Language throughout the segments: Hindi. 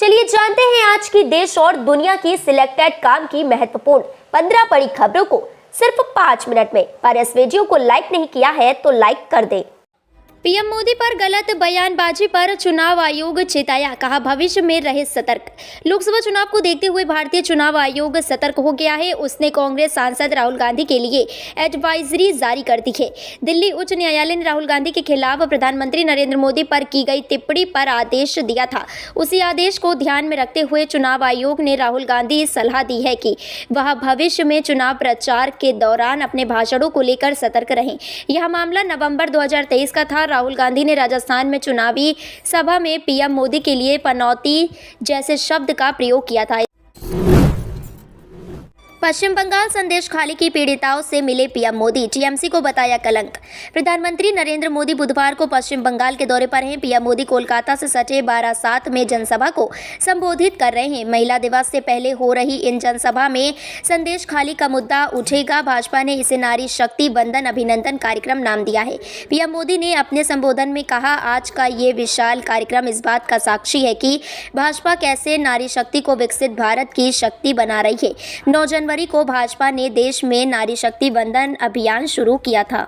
चलिए जानते हैं आज की देश और दुनिया की सिलेक्टेड काम की महत्वपूर्ण 15 बड़ी खबरों को सिर्फ 5 मिनट में। पर इस वीडियो को लाइक नहीं किया है तो लाइक कर दें। पीएम मोदी पर गलत बयानबाजी पर चुनाव आयोग चेताया, कहा भविष्य में रहे सतर्क। लोकसभा चुनाव को देखते हुए भारतीय चुनाव आयोग सतर्क हो गया है। उसने कांग्रेस सांसद राहुल गांधी के लिए एडवाइजरी जारी कर दी है। दिल्ली उच्च न्यायालय ने राहुल गांधी के खिलाफ प्रधानमंत्री नरेंद्र मोदी पर की गई टिप्पणी पर आदेश दिया था। उसी आदेश को ध्यान में रखते हुए चुनाव आयोग ने राहुल गांधी सलाह दी है कि वह भविष्य में चुनाव प्रचार के दौरान अपने भाषणों को लेकर सतर्क रहें। यह मामला नवंबर 2023 का था। राहुल गांधी ने राजस्थान में चुनावी सभा में पीएम मोदी के लिए पनौती जैसे शब्द का प्रयोग किया था। पश्चिम बंगाल संदेश खाली की पीड़िताओं से मिले पीएम मोदी, टीएमसी को बताया कलंक। प्रधानमंत्री नरेंद्र मोदी बुधवार को पश्चिम बंगाल के दौरे पर हैं। पीएम मोदी कोलकाता से सटे बारासात में जनसभा को संबोधित कर रहे हैं। महिला दिवस से पहले हो रही इन जनसभा में संदेश खाली का मुद्दा उठेगा। भाजपा ने इसे नारी शक्ति वंदन अभिनंदन कार्यक्रम नाम दिया है। पीएम मोदी ने अपने संबोधन में कहा, आज का ये विशाल कार्यक्रम इस बात का साक्षी है कि भाजपा कैसे नारी शक्ति को विकसित भारत की शक्ति बना रही है। 9 जनवरी को भाजपा ने देश में नारी शक्ति वंदन अभियान शुरू किया था।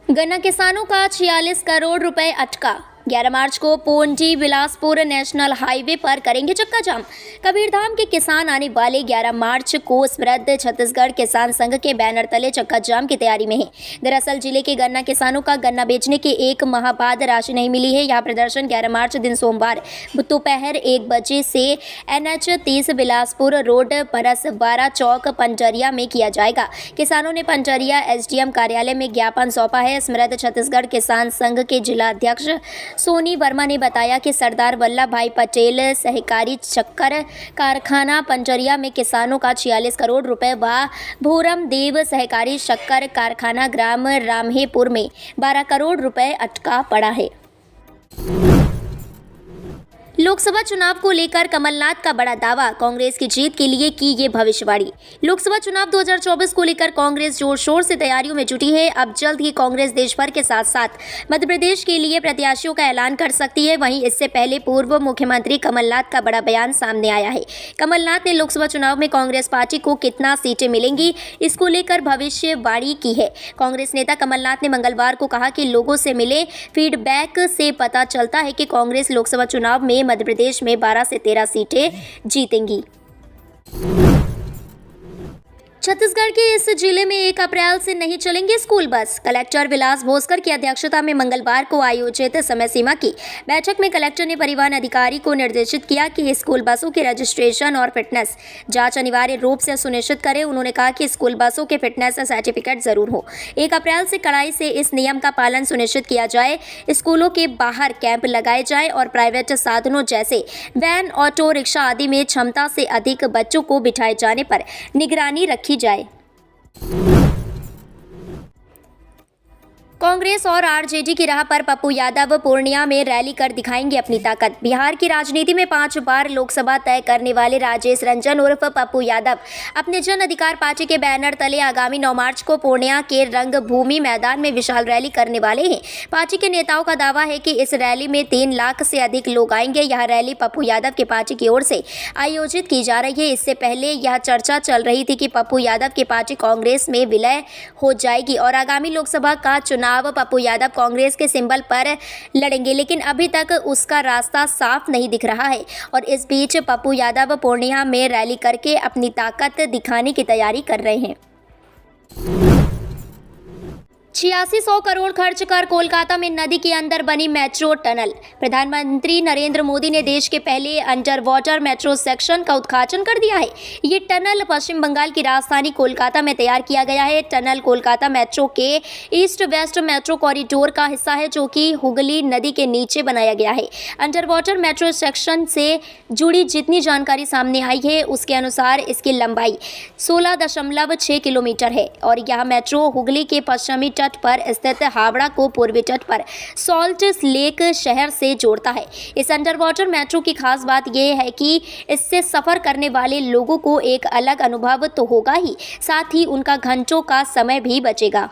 गन्ना किसानों का 46 करोड़ रुपए अटका। 11 मार्च को पोंडी बिलासपुर नेशनल हाईवे पर करेंगे चक्का जाम। कबीरधाम के किसान आने वाले 11 मार्च को समृद्ध छत्तीसगढ़ किसान संघ के बैनर तले चक्का जाम की तैयारी में है। दरअसल जिले के गन्ना किसानों का गन्ना बेचने के 1 माह बाद राशि नहीं मिली है। यह प्रदर्शन 11 मार्च दिन सोमवार दोपहर 1 बजे से NH 30 बिलासपुर रोड परसवारा चौक पंजरिया में किया जाएगा। किसानों ने पंजरिया SDM कार्यालय में ज्ञापन सौंपा है। समृद्ध छत्तीसगढ़ किसान संघ के जिला अध्यक्ष सोनी वर्मा ने बताया कि सरदार वल्लभ भाई पटेल सहकारी शक्कर कारखाना पंजरिया में किसानों का 46 करोड़ रुपए व भूरम देव सहकारी शक्कर कारखाना ग्राम रामहेपुर में 12 करोड़ रुपए अटका पड़ा है। लोकसभा चुनाव को लेकर कमलनाथ का बड़ा दावा, कांग्रेस की जीत के लिए की ये भविष्यवाणी। लोकसभा चुनाव 2024 को लेकर कांग्रेस जोर शोर से तैयारियों में जुटी है। अब जल्द ही कांग्रेस देश भर के साथ साथ मध्य प्रदेश के लिए प्रत्याशियों का ऐलान कर सकती है। वहीं इससे पहले पूर्व मुख्यमंत्री कमलनाथ का बड़ा बयान सामने आया है। कमलनाथ ने लोकसभा चुनाव में कांग्रेस पार्टी को कितना सीटें मिलेंगी, इसको लेकर भविष्यवाणी की है। कांग्रेस नेता कमलनाथ ने मंगलवार को कहा कि लोगों से मिले फीडबैक से पता चलता है कि कांग्रेस लोकसभा चुनाव में मध्य प्रदेश में 12 से 13 सीटें जीतेंगी। छत्तीसगढ़ के इस जिले में 1 अप्रैल से नहीं चलेंगे स्कूल बस। कलेक्टर विलास भोसकर की अध्यक्षता में मंगलवार को आयोजित समय सीमा की बैठक में कलेक्टर ने परिवहन अधिकारी को निर्देशित किया कि स्कूल बसों के रजिस्ट्रेशन और फिटनेस जांच अनिवार्य रूप से सुनिश्चित करें। उन्होंने कहा कि स्कूल बसों के फिटनेस सर्टिफिकेट जरूर हो। 1 अप्रैल से कड़ाई से इस नियम का पालन सुनिश्चित किया जाए। स्कूलों के बाहर कैंप लगाए जाए और प्राइवेट साधनों जैसे वैन, ऑटो रिक्शा आदि में क्षमता से अधिक बच्चों को बिठाए जाने पर निगरानी रखी जाए। कांग्रेस और आरजेडी की राह पर पप्पू यादव पूर्णिया में रैली कर दिखाएंगे अपनी ताकत। बिहार की राजनीति में 5 बार लोकसभा तय करने वाले राजेश रंजन उर्फ पप्पू यादव अपने जन अधिकार पार्टी के बैनर तले आगामी 9 मार्च को पूर्णिया के रंगभूमि मैदान में विशाल रैली करने वाले हैं। पार्टी के नेताओं का दावा है कि इस रैली में 3 लाख से अधिक लोग आएंगे। यह रैली पप्पू यादव की पार्टी की ओर से आयोजित की जा रही है। इससे पहले यह चर्चा चल रही थी कि पप्पू यादव की पार्टी कांग्रेस में विलय हो जाएगी और आगामी लोकसभा का चुनाव पप्पू यादव कांग्रेस के सिंबल पर लड़ेंगे, लेकिन अभी तक उसका रास्ता साफ नहीं दिख रहा है। और इस बीच पप्पू यादव पूर्णिया में रैली करके अपनी ताकत दिखाने की तैयारी कर रहे हैं। 8600 करोड़ खर्च कर कोलकाता में नदी के अंदर बनी मेट्रो टनल। प्रधानमंत्री नरेंद्र मोदी ने देश के पहले अंडर वाटर मेट्रो सेक्शन का उद्घाटन कर दिया है। ये टनल पश्चिम बंगाल की राजधानी कोलकाता में तैयार किया गया है। टनल कोलकाता मेट्रो के ईस्ट वेस्ट मेट्रो कॉरिडोर का हिस्सा है, जो कि हुगली नदी के नीचे बनाया गया है। अंडर वाटर मेट्रो सेक्शन से जुड़ी जितनी जानकारी सामने आई है, उसके अनुसार इसकी लंबाई 16.6 किलोमीटर है और यह मेट्रो हुगली के पश्चिमी तट पर स्थित हावड़ा को पूर्वी तट पर सॉल्ट लेक शहर से जोड़ता है। इस अंडर वाटर मेट्रो की खास बात यह है कि इससे सफर करने वाले लोगों को एक अलग अनुभव तो होगा ही, साथ ही उनका घंटों का समय भी बचेगा।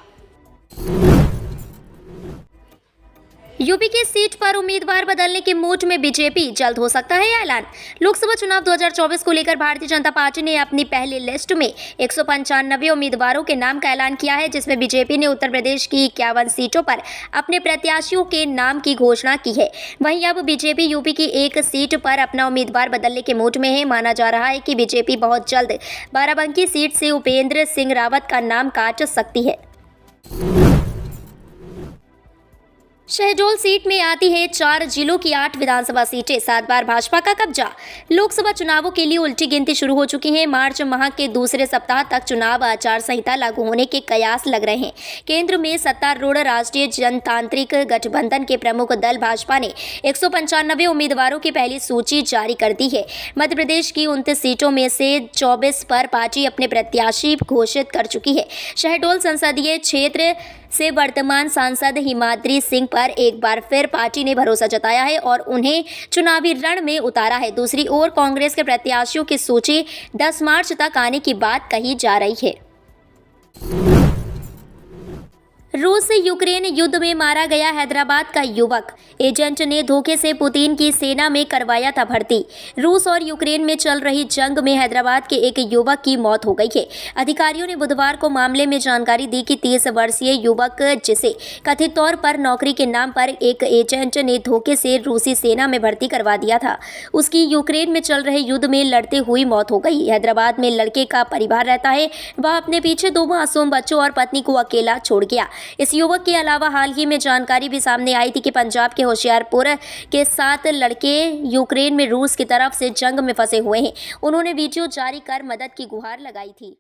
यूपी की सीट पर उम्मीदवार बदलने के मूड में बीजेपी, जल्द हो सकता है ऐलान। लोकसभा चुनाव 2024 को लेकर भारतीय जनता पार्टी ने अपनी पहली लिस्ट में 195 उम्मीदवारों के नाम का ऐलान किया है, जिसमें बीजेपी ने उत्तर प्रदेश की 51 सीटों पर अपने प्रत्याशियों के नाम की घोषणा की है। वहीं अब बीजेपी यूपी की एक सीट पर अपना उम्मीदवार बदलने के मूड में है। माना जा रहा है कि बीजेपी बहुत जल्द बाराबंकी सीट से उपेंद्र सिंह रावत का नाम काट सकती है। शहडोल सीट में आती है 4 जिलों की 8 विधानसभा सीटें, 7 बार भाजपा का कब्जा। लोकसभा चुनावों के लिए उल्टी गिनती शुरू हो चुकी है। मार्च माह के दूसरे सप्ताह तक चुनाव आचार संहिता लागू होने के कयास लग रहे हैं। केंद्र में सत्तारूढ़ राष्ट्रीय जनतांत्रिक गठबंधन के प्रमुख दल भाजपा ने 195 उम्मीदवारों की पहली सूची जारी कर दी है। मध्य प्रदेश की 29 सीटों में से 24 पर पार्टी अपने प्रत्याशी घोषित कर चुकी है। शहडोल संसदीय क्षेत्र से वर्तमान सांसद हिमाद्री सिंह पर एक बार फिर पार्टी ने भरोसा जताया है और उन्हें चुनावी रण में उतारा है। दूसरी ओर कांग्रेस के प्रत्याशियों की सूची 10 मार्च तक आने की बात कही जा रही है। रूस से यूक्रेन युद्ध में मारा गया हैदराबाद का युवक, एजेंट ने धोखे से पुतिन की सेना में करवाया था भर्ती। रूस और यूक्रेन में चल रही जंग में हैदराबाद के एक युवक की मौत हो गई है। अधिकारियों ने बुधवार को मामले में जानकारी दी कि 30 वर्षीय युवक, जिसे कथित तौर पर नौकरी के नाम पर एक एजेंट ने धोखे से रूसी सेना में भर्ती करवा दिया था, उसकी यूक्रेन में चल रहे युद्ध में लड़ते हुई मौत हो गई। हैदराबाद में लड़के का परिवार रहता है। वह अपने पीछे 2 मासूम बच्चों और पत्नी को अकेला छोड़ गया। इस युवक के अलावा हाल ही में जानकारी भी सामने आई थी कि पंजाब के होशियारपुर के 7 लड़के यूक्रेन में रूस की तरफ से जंग में फंसे हुए हैं। उन्होंने वीडियो जारी कर मदद की गुहार लगाई थी।